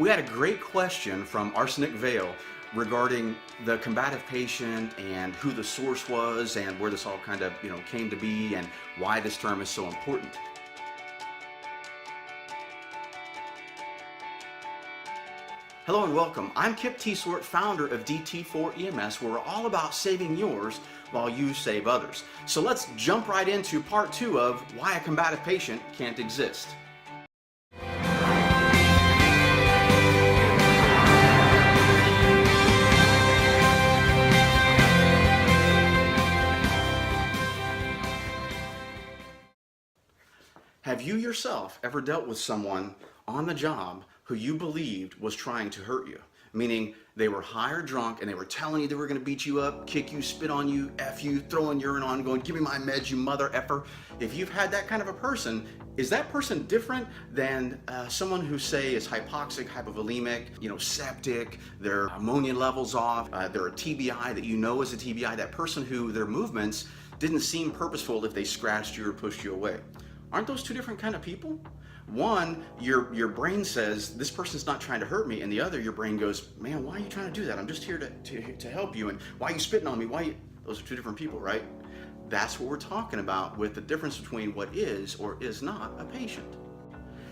We had a great question from Arsenic Vale regarding the combative patient and who the source was and where this all kind of came to be and why this term is so important. Hello and welcome. I'm Kip Teitsort, founder of DT4 EMS, where we're all about saving yours while you save others. So let's jump right into part 2 of why a combative patient can't exist. Have you yourself ever dealt with someone on the job who you believed was trying to hurt you? Meaning they were high or drunk and they were telling you they were going to beat you up, kick you, spit on you, F you, throwing urine on, going, give me my meds, you mother effer. If you've had that kind of a person, is that person different than someone who, say, is hypoxic, hypovolemic, septic, their ammonia levels off, they're a TBI that you know is a TBI, that person who their movements didn't seem purposeful if they scratched you or pushed you away? Aren't those two different kind of people? One, your brain says, this person's not trying to hurt me, and the other, your brain goes, man, why are you trying to do that? I'm just here to help you, and why are you spitting on me? Those are two different people, right? That's what we're talking about with the difference between what is or is not a patient.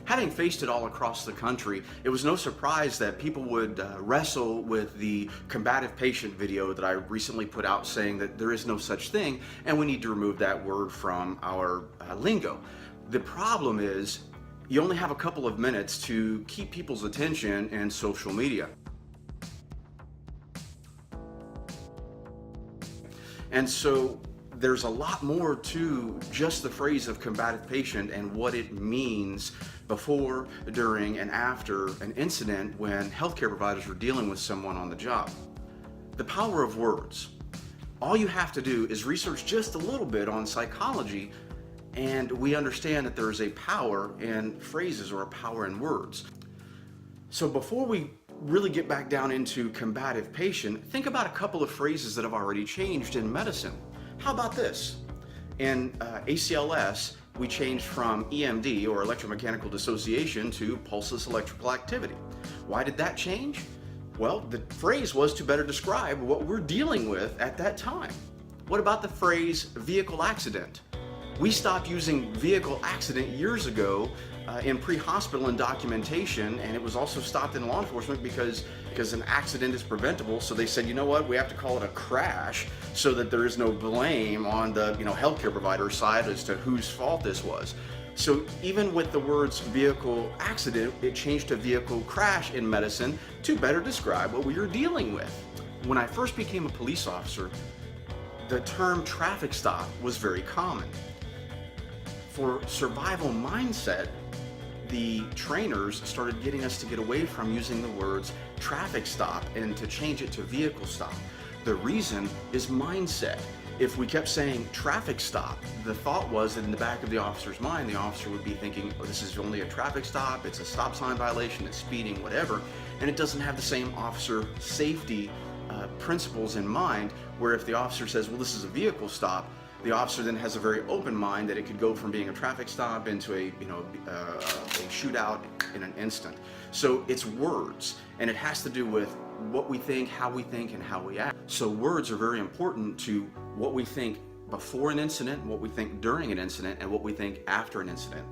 Having faced it all across the country, it was no surprise that people would wrestle with the combative patient video that I recently put out saying that there is no such thing and we need to remove that word from our lingo. The problem is you only have a couple of minutes to keep people's attention in social media. And so there's a lot more to just the phrase of combative patient and what it means before, during, and after an incident when healthcare providers are dealing with someone on the job. The power of words. All you have to do is research just a little bit on psychology and we understand that there is a power in phrases or a power in words. So before we really get back down into combative patient, think about a couple of phrases that have already changed in medicine. How about this? In ACLS, we changed from EMD, or electromechanical dissociation, to pulseless electrical activity. Why did that change? Well, the phrase was to better describe what we're dealing with at that time. What about the phrase vehicle accident? We stopped using vehicle accident years ago in pre-hospital and documentation, and it was also stopped in law enforcement because an accident is preventable. So they said, you know what, we have to call it a crash so that there is no blame on the healthcare provider side as to whose fault this was. So even with the words vehicle accident, it changed to vehicle crash in medicine to better describe what we were dealing with. When I first became a police officer, the term traffic stop was very common. For survival mindset, the trainers started getting us to get away from using the words traffic stop and to change it to vehicle stop. The reason is mindset. If we kept saying traffic stop, the thought was that in the back of the officer's mind, the officer would be thinking, oh, this is only a traffic stop, it's a stop sign violation, it's speeding, whatever, and it doesn't have the same officer safety principles in mind, where if the officer says, well, this is a vehicle stop, the officer then has a very open mind that it could go from being a traffic stop into a shootout in an instant. So it's words, and it has to do with what we think, and how we act. So words are very important to what we think before an incident, what we think during an incident, and what we think after an incident.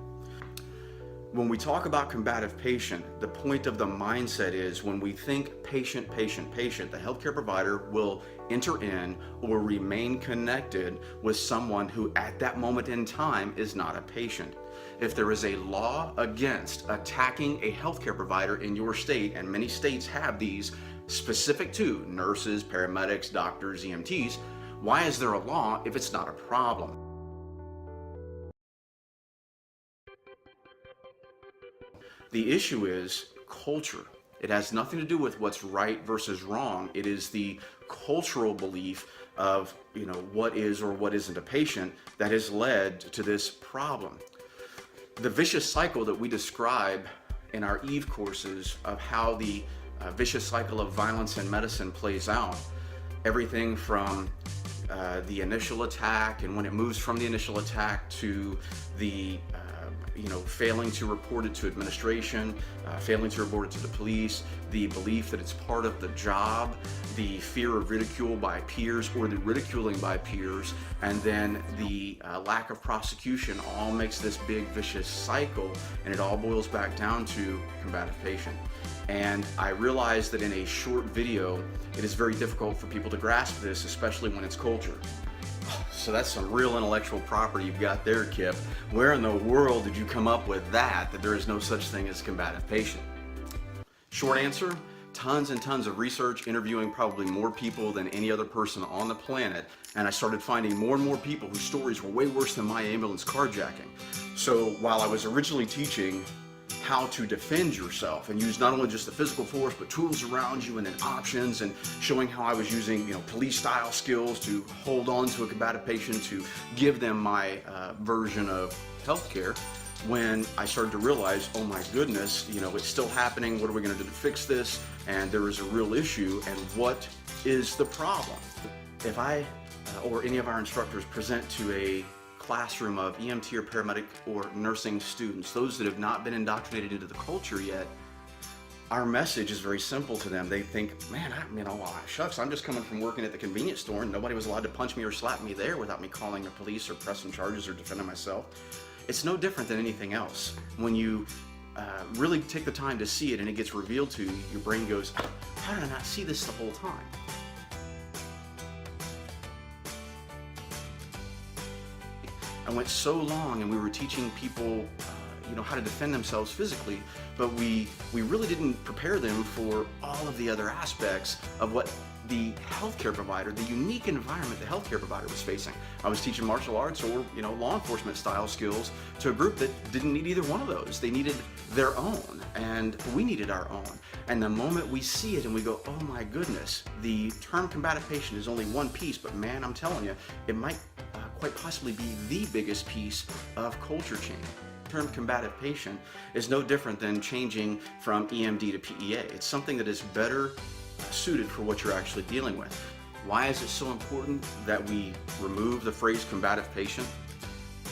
When we talk about combative patient, the point of the mindset is when we think patient, the healthcare provider will enter in or remain connected with someone who at that moment in time is not a patient. If there is a law against attacking a healthcare provider in your state, and many states have these specific to nurses, paramedics, doctors, EMTs, why is there a law if it's not a problem? The issue is culture. It has nothing to do with what's right versus wrong. It is the cultural belief of what is or what isn't a patient that has led to this problem. The vicious cycle that we describe in our EVE courses of how the vicious cycle of violence in medicine plays out, everything from the initial attack, and when it moves from the initial attack to the failing to report it to administration, failing to report it to the police, the belief that it's part of the job, the fear of ridicule by peers or the ridiculing by peers, and then the lack of prosecution all makes this big vicious cycle, and it all boils back down to combative patient. And I realized that in a short video, it is very difficult for people to grasp this, especially when it's culture. So that's some real intellectual property you've got there, Kip. Where in the world did you come up with that there is no such thing as combative patient? Short answer, tons and tons of research, interviewing probably more people than any other person on the planet, and I started finding more and more people whose stories were way worse than my ambulance carjacking. So while I was originally teaching how to defend yourself and use not only just the physical force but tools around you and then options, and showing how I was using police style skills to hold on to a combative patient, to give them my version of healthcare, when I started to realize, oh my goodness, it's still happening. What are we going to do to fix this? And there is a real issue, and what is the problem? If I or any of our instructors present to a classroom of EMT or paramedic or nursing students, those that have not been indoctrinated into the culture yet, our message is very simple to them. They think, man, shucks, I'm just coming from working at the convenience store and nobody was allowed to punch me or slap me there without me calling the police or pressing charges or defending myself. It's no different than anything else. When you really take the time to see it and it gets revealed to you, your brain goes, how did I not see this the whole time? I went so long and we were teaching people how to defend themselves physically, but we really didn't prepare them for all of the other aspects of what the healthcare provider, the unique environment the healthcare provider was facing. I was teaching martial arts or law enforcement style skills to a group that didn't need either one of those. They needed their own, and we needed our own. And the moment we see it and we go, oh my goodness, the term combative patient is only one piece, but man, I'm telling you, it might quite possibly be the biggest piece of culture change. The term combative patient is no different than changing from EMD to PEA. It's something that is better suited for what you're actually dealing with. Why is it so important that we remove the phrase combative patient?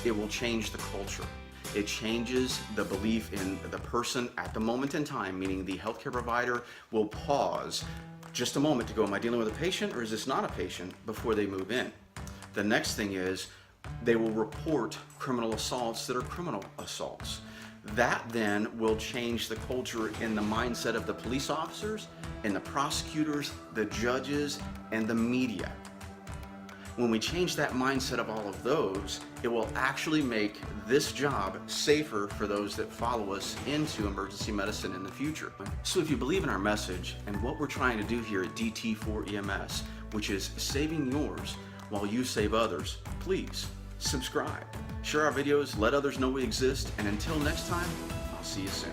It will change the culture. It changes the belief in the person at the moment in time, meaning the healthcare provider will pause just a moment to go, am I dealing with a patient or is this not a patient, before they move in. The next thing is they will report criminal assaults that are criminal assaults. That then will change the culture in the mindset of the police officers and the prosecutors, the judges, and the media. When we change that mindset of all of those, it will actually make this job safer for those that follow us into emergency medicine in the future. So if you believe in our message and what we're trying to do here at DT4EMS, which is saving yours while you save others, please subscribe, share our videos, let others know we exist, and until next time, I'll see you soon.